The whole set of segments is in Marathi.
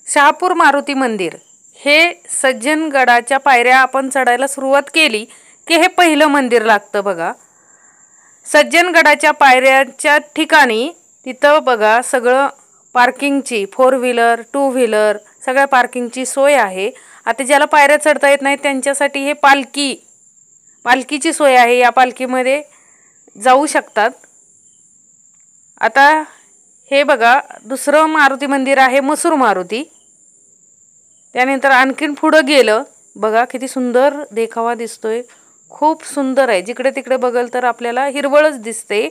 शहापूर मारुती मंदिर हे सज्जनगडाच्या पायऱ्या आपण चढायला सुरुवात केली की हे पहिलं मंदिर लागतं बघा. सज्जनगडाच्या पायऱ्याच्या ठिकाणी तिथं बघा सगळं पार्किंगची 4 व्हीलर 2 व्हीलर सगळ्या पार्किंगची सोय आहे. आता ज्याला पायऱ्या चढता येत नाही त्यांच्यासाठी हे पालखीची सोय आहे. या पालखीमध्ये जाऊ शकतात. आता हे बघा दुसरं मारुती मंदिर आहे मसूर मारुती. त्यानंतर आणखीन पुढे गेलं बघा किती सुंदर देखावा दिसतोय. खूप सुंदर आहे. जिकडे तिकडे बघल तर आपल्याला हिरवळच दिसते.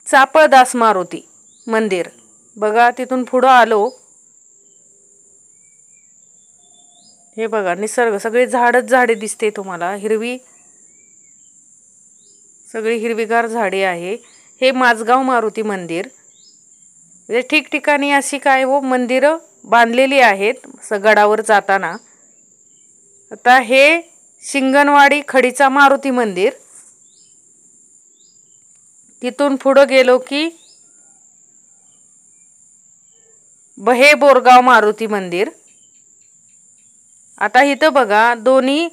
चापळदास मारुती मंदिर बघा तिथून पुढे आलो. हे बघा निसर्ग सगळे झाडे दिसते तुम्हाला. सगळी हिरवीगार झाडे आहे. हे माझगाव मारुती मंदिर. म्हणजे ठिकठिकाणी अशी काय मंदिरं बांधलेली आहेत गडावर जाताना. आता हे शिंगणवाडी खडीचा मारुती मंदिर. तिथून पुढे गेलो की बहे बोरगाव मारुती मंदिर. आता इथं बघा दोन्ही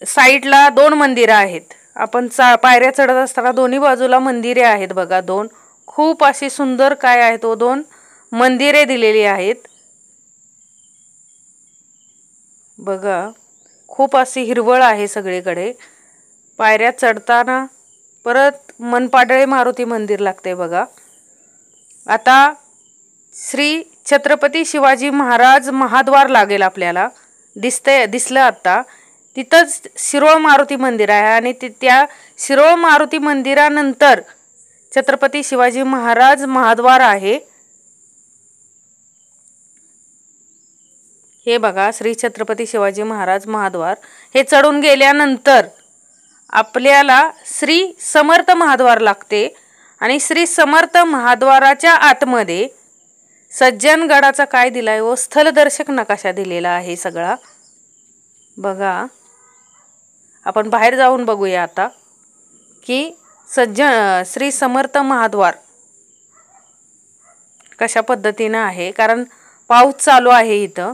साईडला 2 मंदिरं आहेत. आपण पायऱ्या चढत असताना दोन्ही बाजूला मंदिरे आहेत बघा 2. खूप अशी सुंदर काय आहेत 2 मंदिरे दिलेली आहेत बघा. खूप अशी हिरवळ आहे सगळीकडे. पायऱ्या चढताना परत मनपाडळे मारुती मंदिर लागते बघा. आता श्री छत्रपती शिवाजी महाराज महाद्वार लागेल आपल्याला. दिसलं आता. तिथंच शिरोळ मारुती मंदिर आहे आणि त्या शिरोळ मारुती मंदिरानंतर छत्रपती शिवाजी महाराज महाद्वार आहे. हे बघा श्री छत्रपती शिवाजी महाराज महाद्वार. हे चढून गेल्यानंतर आपल्याला श्री समर्थ महाद्वार लागते आणि श्री समर्थ महाद्वाराच्या आतमध्ये सज्जनगडाचा काय दिलाय स्थलदर्शक नकाशा दिलेला आहे सगळा बघा. आपण बाहेर जाऊन बघूया आता की श्री समर्थ महाद्वार कशा पद्धतीने आहे. कारण पाऊस चालू आहे इथं.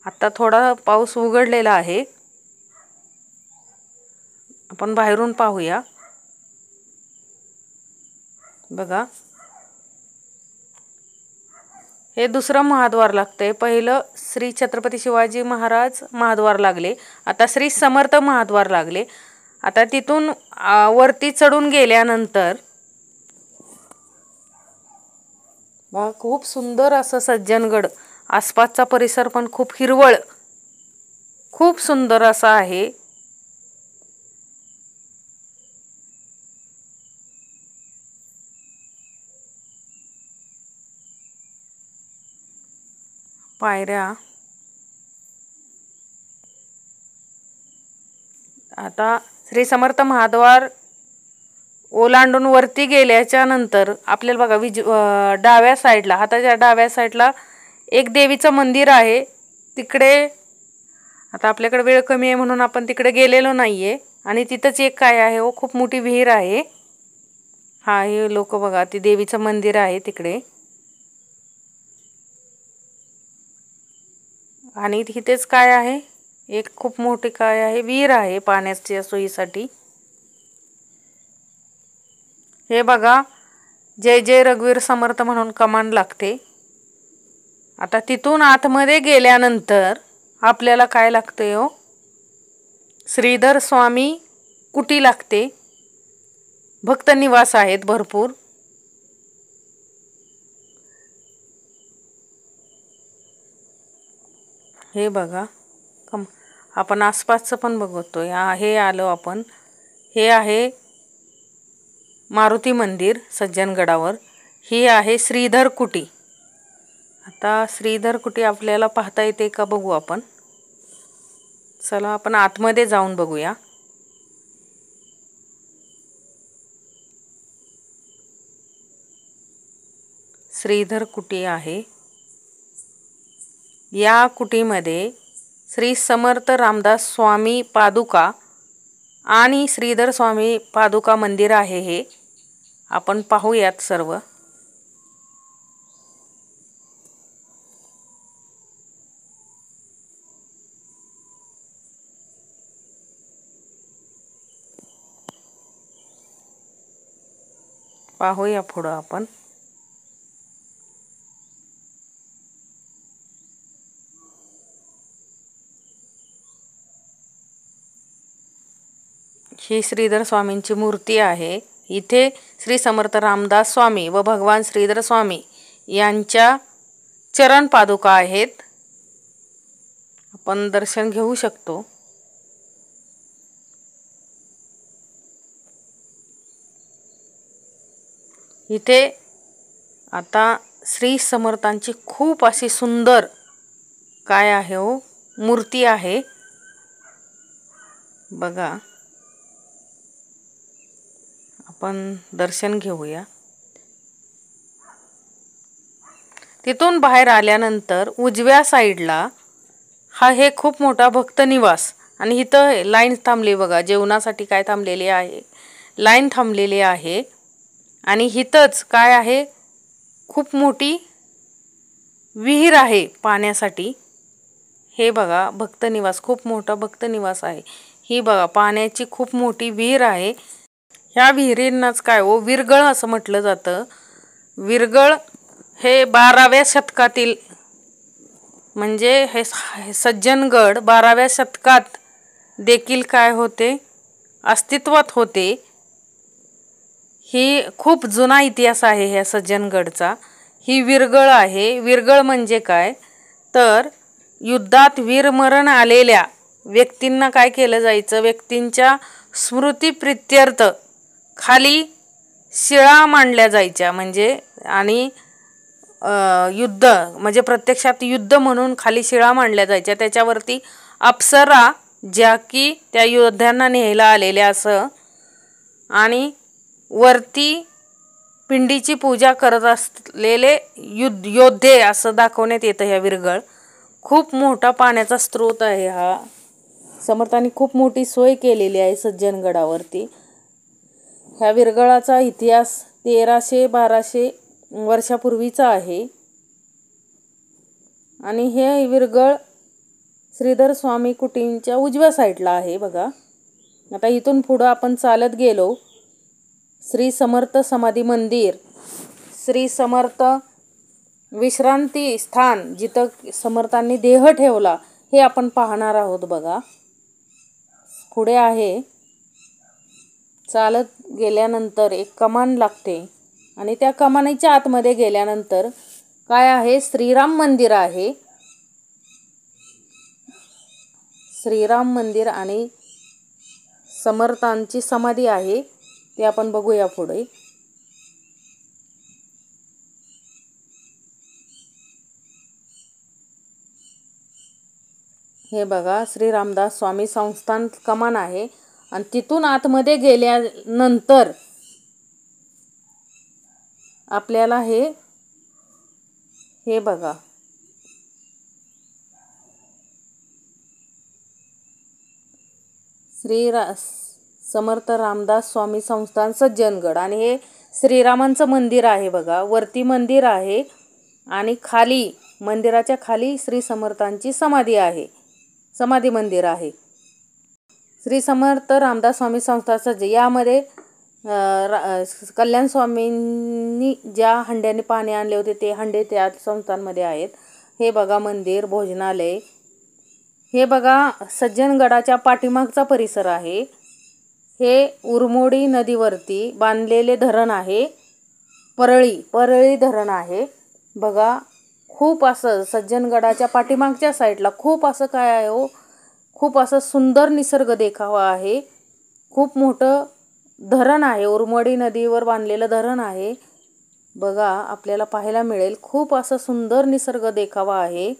आता थोडा पाऊस उघडलेला आहे. आपण बाहेरून पाहूया बघा. हे दुसरं महाद्वार लागतंय. पहिलं श्री छत्रपती शिवाजी महाराज महाद्वार लागले. आता श्री समर्थ महाद्वार लागले. आता तिथून वरती चढून गेल्यानंतर खूप सुंदर असं सज्जनगड. आसपासचा परिसर पण खूप हिरवळ खूप सुंदर असा आहे. पायऱ्या आता श्री समर्थ महाद्वार ओलांडून वरती गेल्याच्या नंतर आपल्याला बघा डाव्या साईडला हाताच्या डाव्या साईडला एक देवीचं मंदिर आहे. तिकडे आता आपल्याकडे वेळ कमी आहे म्हणून आपण तिकडे गेलेलो नाहीये. आणि तिथंच एक काय आहे खूप मोठी विहीर आहे. हा हे लोक बघा ती देवीचं मंदिर आहे तिकडे. आणि तिथेच काय आहे एक खूप मोठी काय आहे विहीर आहे पाण्याच्या सोयीसाठी. हे बघा जय जय रघुवीर समर्थ म्हणून कमांड लागते. आता तिथून आतमध्ये गेल्यानंतर आपल्याला काय लागते श्रीधर स्वामी कुटी लागते. भक्त निवास आहेत भरपूर. हे बघा आपण आसपासचं पण बघतोय. हे आलो आपण. हे आहे मारुती मंदिर सज्जनगडावर. ही आहे श्रीधर कुटी. आता श्रीधर कुटी आपल्याला पाहता येते का बघू आपण. चला आपण आतमध्ये जाऊन बघूया. श्रीधर कुटी आहे. या कुटीमध्ये श्री समर्थ रामदास स्वामी पादुका आणि श्रीधर स्वामी पादुका मंदिर आहे. हे आपण पाहूयात सर्व. पाहूया पुढं आपण. ही श्रीधर स्वामींची मूर्ती आहे. इथे श्री समर्थ रामदास स्वामी व भगवान श्रीधर स्वामी यांच्या चरण पादुका आहेत. आपण दर्शन घेऊ शकतो. इथे आता श्री समर्थांची खूप अशी सुंदर काय आहे हो मूर्ती आहे बघा. आपण दर्शन घेऊया. तिथून बाहेर आल्यानंतर उजव्या साईडला हे खूप मोठा भक्त निवास आणि इथं लाईन थांबली बघा. जेवणासाठी काय थांबलेली आहे, लाईन थांबलेली आहे. आणि इथंच काय आहे, खूप मोठी विहीर आहे पाण्यासाठी. हे बघा भक्त निवास, खूप मोठा भक्त निवास आहे. ही बघा पाण्याची खूप मोठी विहीर आहे. ह्या विहिरींनाच काय हो विरगळ असं म्हटलं जातं. विरगळ हे 12व्या शतकातील म्हणजे हे सज्जनगड 12व्या शतकात देखील काय होते अस्तित्वात होते. ही खूप जुना इतिहास आहे ह्या सज्जनगडचा. ही विरगळ आहे. विरगळ म्हणजे काय तर युद्धात वीरमरण आलेल्या व्यक्तींना काय केलं जायचं, व्यक्तींच्या स्मृतीप्रित्यर्थ खाली शिळा मांडल्या जायच्या. म्हणजे आणि युद्ध म्हणजे प्रत्यक्षात युद्ध म्हणून खाली शिळा मांडल्या जायच्या. त्याच्यावरती अप्सरा ज्या की त्या योद्ध्यांना न्यायला आलेल्या असं आणि वरती पिंडीची पूजा करत असलेले योद्धे असं दाखवण्यात येतं. ह्या विरगळ खूप मोठा पाण्याचा स्रोत आहे. हा समर्थांनी खूप मोठी सोय केलेली आहे सज्जनगडावरती. ह्या विरगळाचा इतिहास 1300-1200 वर्षापूर्वीचा आहे. आणि हे विरगळ श्रीधर स्वामी कुटींच्या उजव्या साईडला आहे बघा. आता इथून पुढं आपण चालत गेलो. श्री समर्थ समाधी मंदिर, श्री समर्थ विश्रांती स्थान जिथं समर्थांनी देह ठेवला हे आपण पाहणार आहोत बघा. पुढे आहे. चालत गेल्यानंतर एक कमान लागते आणि त्या कमानीच्या आतमध्ये गेल्यानंतर काय आहे, श्रीराम मंदिर आहे. श्रीराम मंदिर आणि समर्थांची समाधी आहे. ते आपण बघूया पुढे. हे बघा श्री रामदास स्वामी संस्थान कमान आहे. आणि तिथून आतमध्ये गेल्यानंतर आपल्याला हे बघा समर्थ रामदास स्वामी संस्थान सज्जनगड आणि हे श्रीरामांचं मंदिर आहे बघा. वरती मंदिर आहे आणि खाली मंदिराच्या खाली श्री समर्थांची समाधी आहे, समाधी मंदिर आहे. श्री समर्थ रामदास स्वामी संस्थान सज्ज यामध्ये कल्याण स्वामींनी ज्या हंड्याने पाणी आणले होते ते हंडे त्या संस्थांमध्ये आहेत. हे बघा मंदिर, भोजनालय. हे बघा सज्जनगडाच्या पाठीमागचा परिसर आहे. हे उरमोडी नदीवरती बांधलेले धरण आहे. परळी धरण आहे बघा. खूप असं सज्जनगडाच्या पाठीमागच्या साईडला खूप असं काय आहे हो, खूप असं सुंदर निसर्ग देखावा आहे. खूप मोठं धरण आहे, उरमोडी नदीवर बांधलेलं धरण आहे बघा. आपल्याला पाहायला मिळेल खूप असं सुंदर निसर्ग देखावा आहे.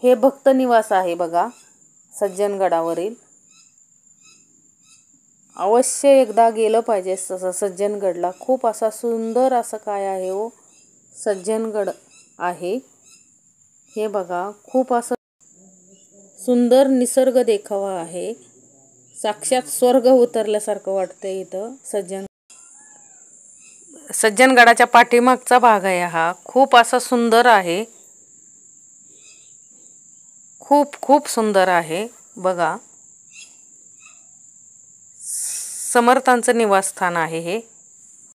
हे भक्त निवास आहे बघा सज्जनगडावरील. अवश्य एकदा गेलं पाहिजे सज्जनगडला. खूप असा सुंदर असं काय आहे हो सज्जनगड आहे. हे बघा खूप असं सुंदर निसर्ग देखावा आहे. साक्षात स्वर्ग उतरल्यासारखं वाटतंय इथं. सज्जनगडाच्या पाठीमागचा भाग आहे हा. खूप असा सुंदर आहे, खूप खूप सुंदर आहे बघा. समर्थांचं निवासस्थान आहे हे.